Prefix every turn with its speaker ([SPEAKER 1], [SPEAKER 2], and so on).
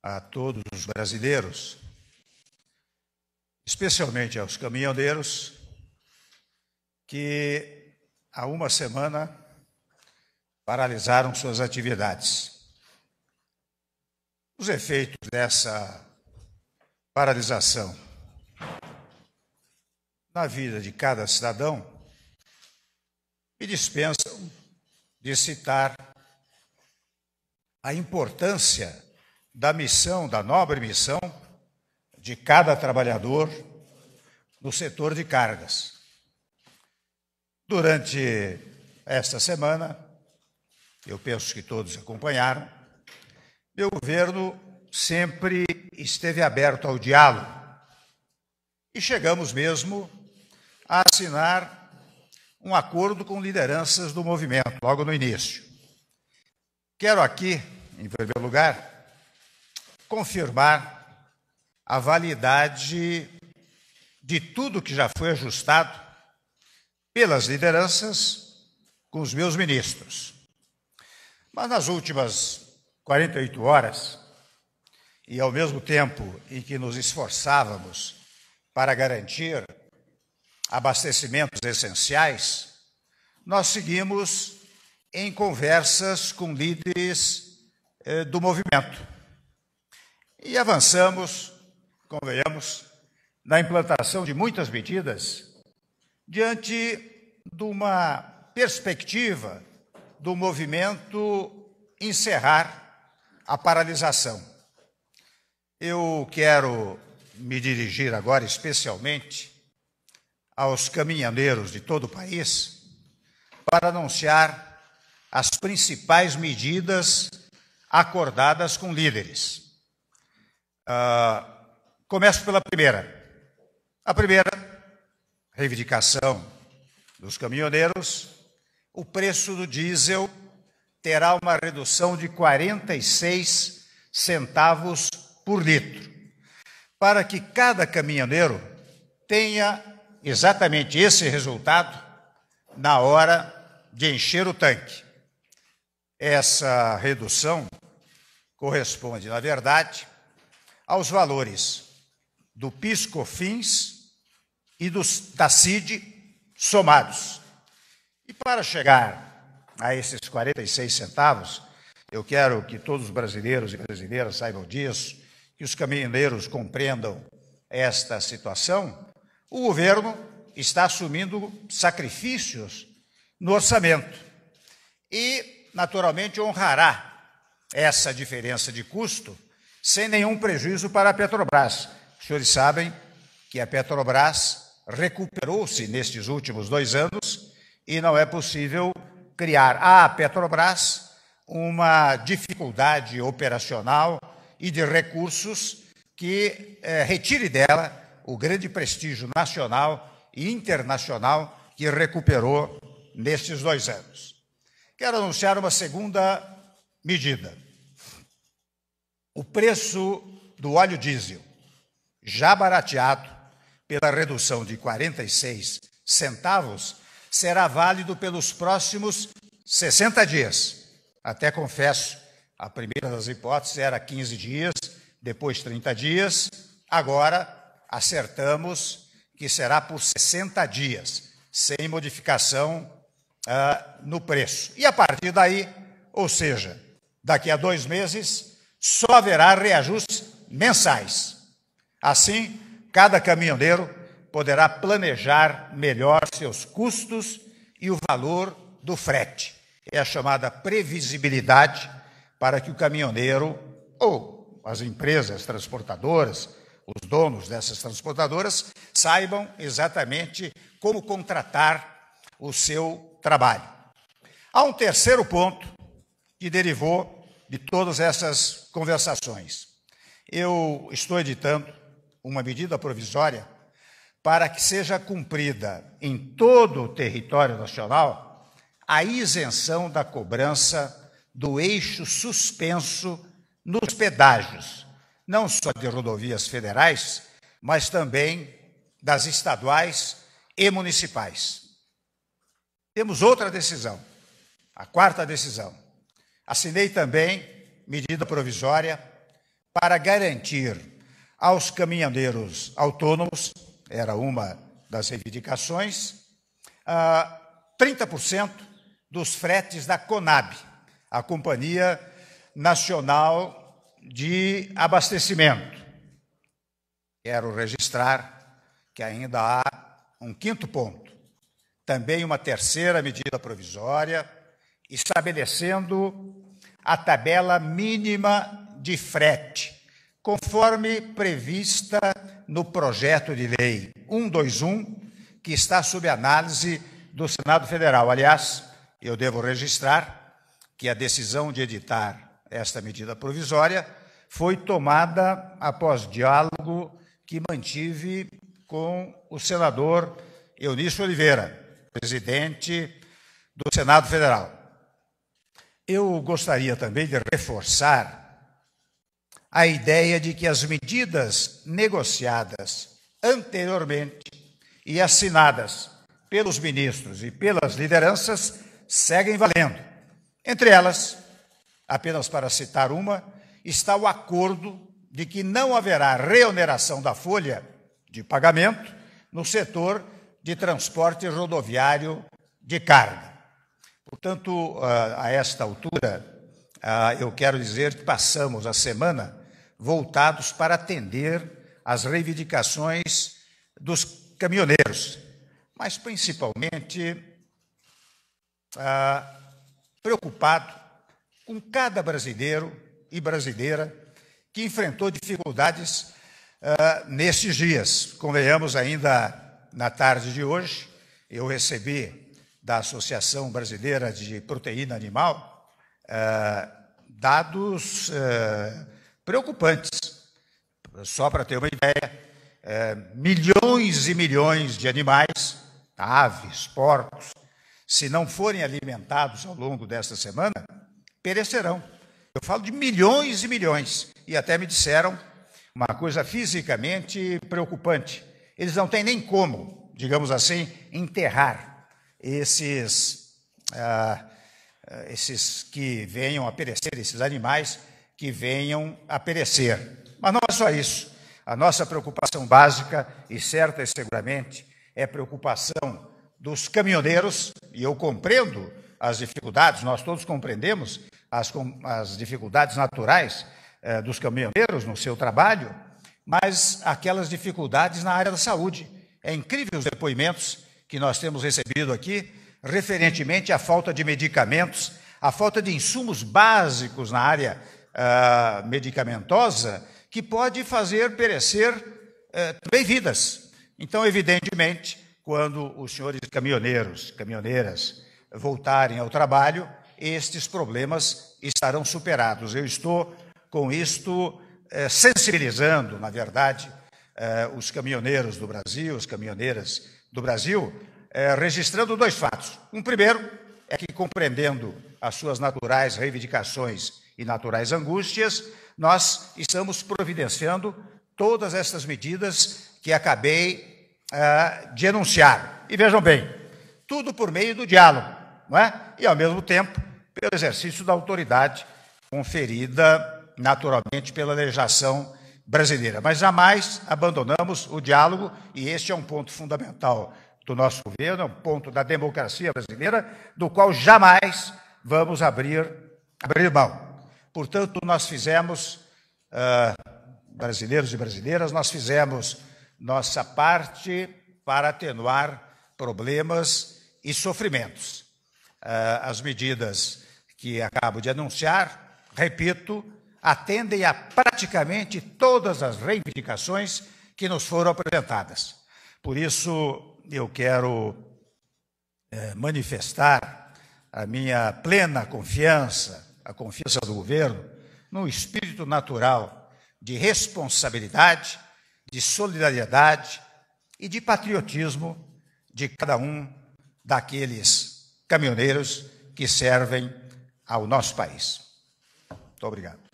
[SPEAKER 1] a todos os brasileiros, especialmente aos caminhoneiros, que há uma semana paralisaram suas atividades. Os efeitos dessa paralisação na vida de cada cidadão me dispensam de citar a importância da missão, da nobre missão de cada trabalhador no setor de cargas. Durante esta semana, eu penso que todos acompanharam, meu governo sempre esteve aberto ao diálogo e chegamos mesmo a assinar um acordo com lideranças do movimento, logo no início. Quero aqui, em primeiro lugar, confirmar a validade de tudo que já foi ajustado pelas lideranças com os meus ministros. Mas nas últimas 48 horas, e ao mesmo tempo em que nos esforçávamos para garantir abastecimentos essenciais, nós seguimos em conversas com líderes do movimento. E avançamos, convenhamos, na implantação de muitas medidas diante de uma perspectiva do movimento encerrar a paralisação. Eu quero me dirigir agora especialmente aos caminhoneiros de todo o país para anunciar as principais medidas acordadas com líderes. Começo pela primeira. A primeira reivindicação dos caminhoneiros: o preço do diesel terá uma redução de 46 centavos por litro, para que cada caminhoneiro tenha exatamente esse resultado na hora de encher o tanque. Essa redução corresponde, na verdade, aos valores do PIS/COFINS e da CID somados. E para chegar a esses 46 centavos, eu quero que todos os brasileiros e brasileiras saibam disso, que os caminhoneiros compreendam esta situação. O governo está assumindo sacrifícios no orçamento e, naturalmente, honrará essa diferença de custo sem nenhum prejuízo para a Petrobras. Os senhores sabem que a Petrobras recuperou-se nestes últimos 2 anos e não é possível criar à Petrobras uma dificuldade operacional e de recursos que retire dela o grande prestígio nacional e internacional que recuperou nestes 2 anos. Quero anunciar uma segunda medida. O preço do óleo diesel, já barateado pela redução de 46 centavos, será válido pelos próximos 60 dias. Até confesso, a primeira das hipóteses era 15 dias, depois 30 dias, agora acertamos que será por 60 dias, sem modificação no preço. E a partir daí, ou seja, daqui a 2 meses, só haverá reajustes mensais. Assim, cada caminhoneiro poderá planejar melhor seus custos e o valor do frete. É a chamada previsibilidade para que o caminhoneiro ou as empresas transportadoras, os donos dessas transportadoras, saibam exatamente como contratar o seu trabalho. Há um terceiro ponto que derivou de todas essas conversações. Eu estou editando uma medida provisória para que seja cumprida em todo o território nacional a isenção da cobrança do eixo suspenso nos pedágios, não só de rodovias federais, mas também das estaduais e municipais. Temos outra decisão, a quarta decisão. Assinei também medida provisória para garantir aos caminhoneiros autônomos, era uma das reivindicações, 30% dos fretes da CONAB, a Companhia Nacional de Abastecimento. Quero registrar que ainda há um quinto ponto, também uma terceira medida provisória, estabelecendo a tabela mínima de frete, conforme prevista no projeto de lei 121, que está sob análise do Senado Federal. Aliás, eu devo registrar que a decisão de editar esta medida provisória foi tomada após diálogo que mantive com o senador Eunício Oliveira, presidente do Senado Federal. Eu gostaria também de reforçar a ideia de que as medidas negociadas anteriormente e assinadas pelos ministros e pelas lideranças seguem valendo. Entre elas, apenas para citar uma, está o acordo de que não haverá reoneração da folha de pagamento no setor de transporte rodoviário de carga. Portanto, a esta altura, eu quero dizer que passamos a semana voltados para atender às reivindicações dos caminhoneiros, mas principalmente preocupado com cada brasileiro e brasileira que enfrentou dificuldades nestes dias. Convenhamos, ainda na tarde de hoje, eu recebi da Associação Brasileira de Proteína Animal dados preocupantes. Só para ter uma ideia, milhões e milhões de animais, aves, porcos, se não forem alimentados ao longo desta semana, perecerão. Eu falo de milhões e milhões. E até me disseram uma coisa fisicamente preocupante. Eles não têm nem como, digamos assim, enterrar esses que venham a perecer, esses animais que venham a perecer. Mas não é só isso. A nossa preocupação básica, e certa e seguramente, é preocupação dos caminhoneiros, e eu compreendo as dificuldades, nós todos compreendemos as dificuldades naturais dos caminhoneiros no seu trabalho, mas aquelas dificuldades na área da saúde. É incrível os depoimentos que nós temos recebido aqui, referentemente à falta de medicamentos, à falta de insumos básicos na área medicamentosa, que pode fazer perecer também vidas. Então, evidentemente, quando os senhores caminhoneiros, caminhoneiras voltarem ao trabalho, estes problemas estarão superados. Eu estou, com isto, sensibilizando, na verdade, os caminhoneiros do Brasil, as caminhoneiras do Brasil, registrando dois fatos. Um primeiro é que, compreendendo as suas naturais reivindicações e naturais angústias, nós estamos providenciando todas essas medidas que acabei de enunciar. E vejam bem, tudo por meio do diálogo, não é? E, ao mesmo tempo, pelo exercício da autoridade conferida, naturalmente, pela legislação brasileira. Mas jamais abandonamos o diálogo, e este é um ponto fundamental do nosso governo, é um ponto da democracia brasileira, do qual jamais vamos abrir mão. Portanto, nós fizemos, brasileiros e brasileiras, nós fizemos nossa parte para atenuar problemas e sofrimentos. As medidas que acabo de anunciar, repito, atendem a praticamente todas as reivindicações que nos foram apresentadas. Por isso, eu quero manifestar a minha plena confiança, a confiança do governo, no espírito natural de responsabilidade, de solidariedade e de patriotismo de cada um daqueles caminhoneiros que servem ao nosso país. Muito obrigado.